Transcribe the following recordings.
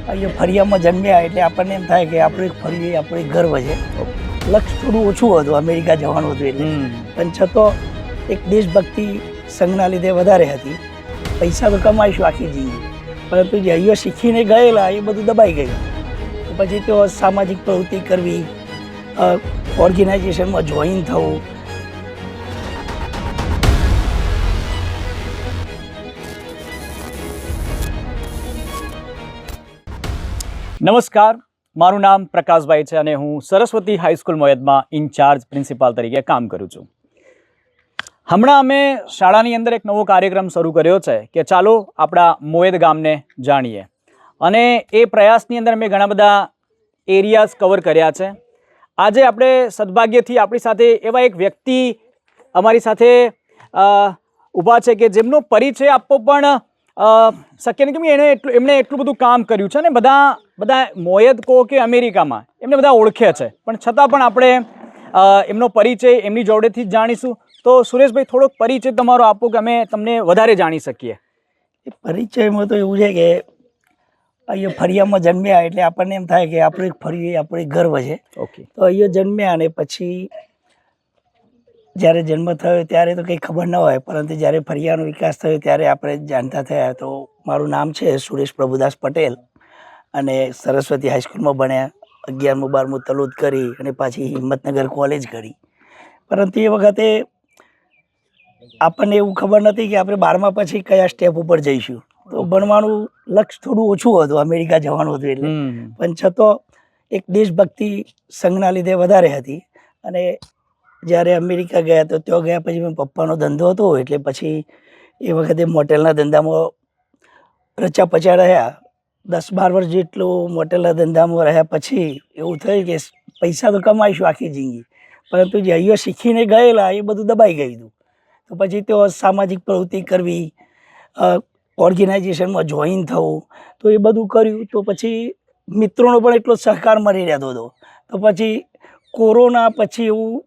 અહીંયા ફરિયામાં જન્મ્યા એટલે આપણને એમ થાય કે આપણું એક ફરી આપણું એક ગર્વ છે. લક્ષ્ય થોડું ઓછું હતું, અમેરિકા જવાનું હતું એટલે, પણ છતાં એક દેશભક્તિ સંઘના લીધે વધારે હતી. પૈસા તો કમાઈશું આખી જિંદગી, પરંતુ જે અહીંયા શીખીને ગયેલા એ બધું દબાઈ ગયું. પછી તો સામાજિક પ્રવૃત્તિ કરવી, ઓર્ગેનાઇઝેશનમાં જોઈન થવું. નમસ્કાર, મારું નામ પ્રકાશભાઈ છે અને હું સરસ્વતી હાઈસ્કૂલ મોયદમાં ઇન્ચાર્જ પ્રિન્સિપાલ તરીકે કામ કરું છું. હમણાં અમે શાળાની અંદર એક નવો કાર્યક્રમ શરૂ કર્યો છે કે ચાલો આપણા મોયદ ગામને જાણીએ, અને એ પ્રયાસની અંદર અમે ઘણા બધા એરિયાઝ કવર કર્યા છે. આજે આપણે સદભાગ્યથી આપણી સાથે એવા એક વ્યક્તિ અમારી સાથે ઊભા છે કે જેમનો પરિચય આપવો પણ શક્ય નહીં, કેમ એમણે એટલું બધું કામ કર્યું છે ને બધા મોયદ કહો કે અમેરિકામાં એમને બધા ઓળખે છે, પણ છતાં પણ આપણે એમનો પરિચય એમની જોડેથી જ જાણીશું. તો સુરેશભાઈ, થોડોક પરિચય તમારો આપો કે અમે તમને વધારે જાણી શકીએ. પરિચયમાં તો એવું છે કે અહીંયા ફરિયામાં જન્મ્યા એટલે આપણને એમ થાય કે આપણું એક ફરી આપણું એક ગર્વ છે. ઓકે. તો અહીંયા જન્મ્યા અને પછી જ્યારે જન્મ થયો ત્યારે તો કંઈ ખબર ન હોય, પરંતુ જ્યારે ફરિયાનો વિકાસ થયો ત્યારે આપણે જાણતા થયા. તો મારું નામ છે સુરેશ પ્રભુદાસ પટેલ અને સરસ્વતી હાઈસ્કૂલમાં ભણ્યા. 11મું 12મું તલોદ કરી અને પાછી હિંમતનગર કોલેજ કરી. પરંતુ એ વખતે આપણને એવું ખબર નથી કે આપણે 12મા પછી કયા સ્ટેપ ઉપર જઈશું. તો ભણવાનું લક્ષ્ય થોડું ઓછું હતું, અમેરિકા જવાનું હતું એટલે, પણ છતાં એક દેશભક્તિ સંઘના લીધે વધારે હતી. અને જ્યારે અમેરિકા ગયા તો ત્યાં ગયા પછી મારા પપ્પાનો ધંધો હતો એટલે પછી એ વખતે મોટેલના ધંધામાં રચા પચા રહ્યા. 10-12 વર્ષ જેટલું મોટેલના ધંધામાં રહ્યા પછી એવું થયું કે પૈસા તો કમાઈશું આખી જિંદગી, પરંતુ જે અહીંયા શીખીને ગયેલા એ બધું દબાઈ ગયું હતું. તો પછી તો સામાજિક પ્રવૃત્તિ કરવી, ઓર્ગેનાઇઝેશનમાં જોઈન થવું, તો એ બધું કર્યું. તો પછી મિત્રોનો પણ એટલો સહકાર મળી રહેતો હતો. તો પછી કોરોના પછી એવું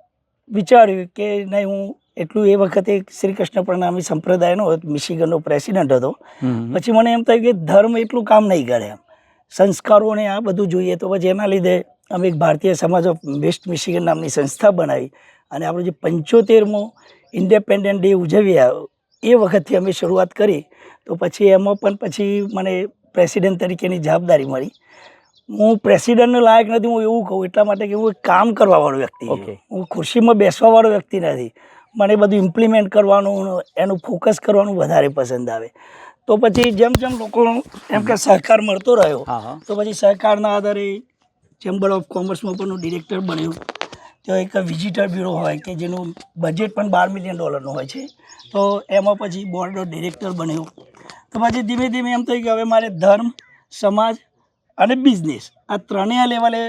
વિચાર્યું કે નહીં, હું એટલું એ વખતે શ્રી કૃષ્ણ પ્રણામી સંપ્રદાયનો મિશિગનનો પ્રેસિડન્ટ હતો. પછી મને એમ થયું કે ધર્મ એટલું કામ નહીં કરે, એમ સંસ્કારોને આ બધું જોઈએ. તો પછી એના લીધે અમે એક ભારતીય સમાજ ઓફ વેસ્ટ મિશિગન નામની સંસ્થા બનાવી અને આપણે જે 75મો ઇન્ડિપેન્ડન્ટ ડે ઉજવ્યા એ વખતથી અમે શરૂઆત કરી. તો પછી એમાં પણ પછી મને પ્રેસિડન્ટ તરીકેની જવાબદારી મળી. હું પ્રેસિડન્ટનો લાયક નથી, હું એવું કહું એટલા માટે કે હું એક કામ કરવાવાળો વ્યક્તિ છું. હું ખુરશીમાં બેસવાવાળો વ્યક્તિ નથી. મને બધું ઇમ્પ્લિમેન્ટ કરવાનું, એનું ફોકસ કરવાનું વધારે પસંદ આવે. તો પછી જેમ જેમ લોકો એમ કે સહકાર મળતો રહ્યો, તો પછી સહકારના આધારે ચેમ્બર ઓફ કોમર્સમાં પણ હું ડિરેક્ટર બન્યો. તો એક વિઝિટર બ્યુરો હોય કે જેનું બજેટ પણ $12 મિલિયન હોય છે, તો એમાં પછી બોર્ડ ઓફ ડિરેક્ટર બન્યો. તો પછી ધીમે ધીમે એમ થયું કે હવે મારે ધર્મ, સમાજ અને બિઝનેસ આ ત્રણેય લેવલે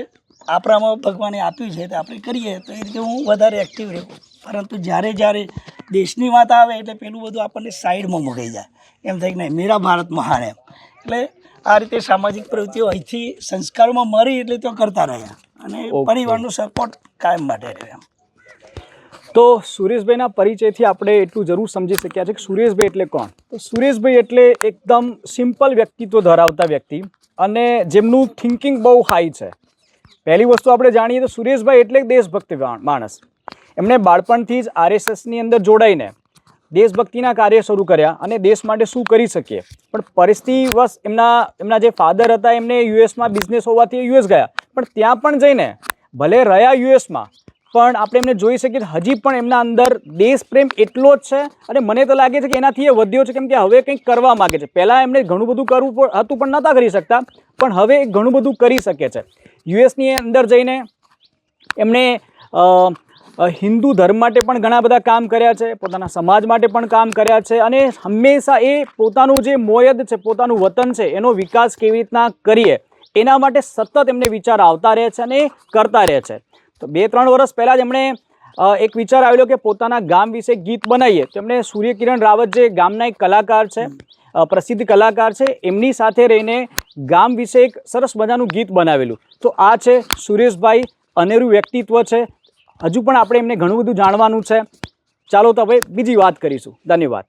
આપણામાં ભગવાને આપ્યું છે તો આપણે કરીએ. તો એ રીતે હું વધારે એક્ટિવ રહ્યો. પરંતુ જ્યારે દેશની વાત આવે એટલે પેલું બધું આપણને સાઈડમાં મૂકી જાય, એમ થાય કે નહીં મેરા ભારત મહાન એમ. એટલે આ રીતે સામાજિક પ્રવૃત્તિઓ અહીંથી સંસ્કારોમાં મળી એટલે તો કરતા રહ્યા અને પરિવારનો સપોર્ટ કાયમ માટે રહ્યો. તો સુરેશભાઈના પરિચયથી આપણે એટલું જરૂર સમજી શક્યા છે કે સુરેશભાઈ એટલે કોણ. તો સુરેશભાઈ એટલે એકદમ સિમ્પલ વ્યક્તિત્વ ધરાવતા વ્યક્તિ અને જેમનું થિંકિંગ બહુ હાઈ છે. પહેલી વસ્તુ આપણે જાણીએ તો સુરેશભાઈ એટલે દેશભક્તિ માણસ. એમણે બાળપણથી જ RSSની અંદર જોડાઈને દેશભક્તિના કાર્ય શરૂ કર્યા અને દેશ માટે શું કરી શકીએ. પણ પરિસ્થિતિવશ એમના જે ફાધર હતા એમને યુએસમાં બિઝનેસ હોવાથી US ગયા, પણ ત્યાં પણ જઈને ભલે રહ્યા યુએસમાં, પણ આપણે એમને જોઈ શકીએ હજી પણ એમના અંદર દેશ પ્રેમ એટલો જ છે. અને મને તો લાગે છે કે એનાથી એ વધ્યો છે, કેમ કે હવે કંઈક કરવા માગે છે. પહેલાં એમને ઘણું બધું કરવું હતું પણ નહોતા કરી શકતા, પણ હવે એ ઘણું બધું કરી શકે છે. યુએસની અંદર જઈને એમણે હિન્દુ ધર્મ માટે પણ ઘણા બધા કામ કર્યા છે, પોતાના સમાજ માટે પણ કામ કર્યા છે, અને હંમેશા એ પોતાનું જે મોયદ છે, પોતાનું વતન છે, એનો વિકાસ કેવી રીતના કરીએ એના માટે સતત એમને વિચાર આવતા રહે છે અને કરતા રહે છે. તો 2-3 વર્ષ પહેલાં જ એમણે એક વિચાર આવેલો કે પોતાના ગામ વિશે ગીત બનાવીએ. તો એમણે સૂર્યકિરણ રાવત જે ગામના એક કલાકાર છે, પ્રસિદ્ધ કલાકાર છે, એમની સાથે રહીને ગામ વિશે એક સરસ મજાનું ગીત બનાવેલું. તો આ છે સુરેશભાઈ, અનેરું વ્યક્તિત્વ છે. હજુ પણ આપણે એમને ઘણું બધું જાણવાનું છે. ચાલો તો હવે બીજી વાત કરીશું. ધન્યવાદ.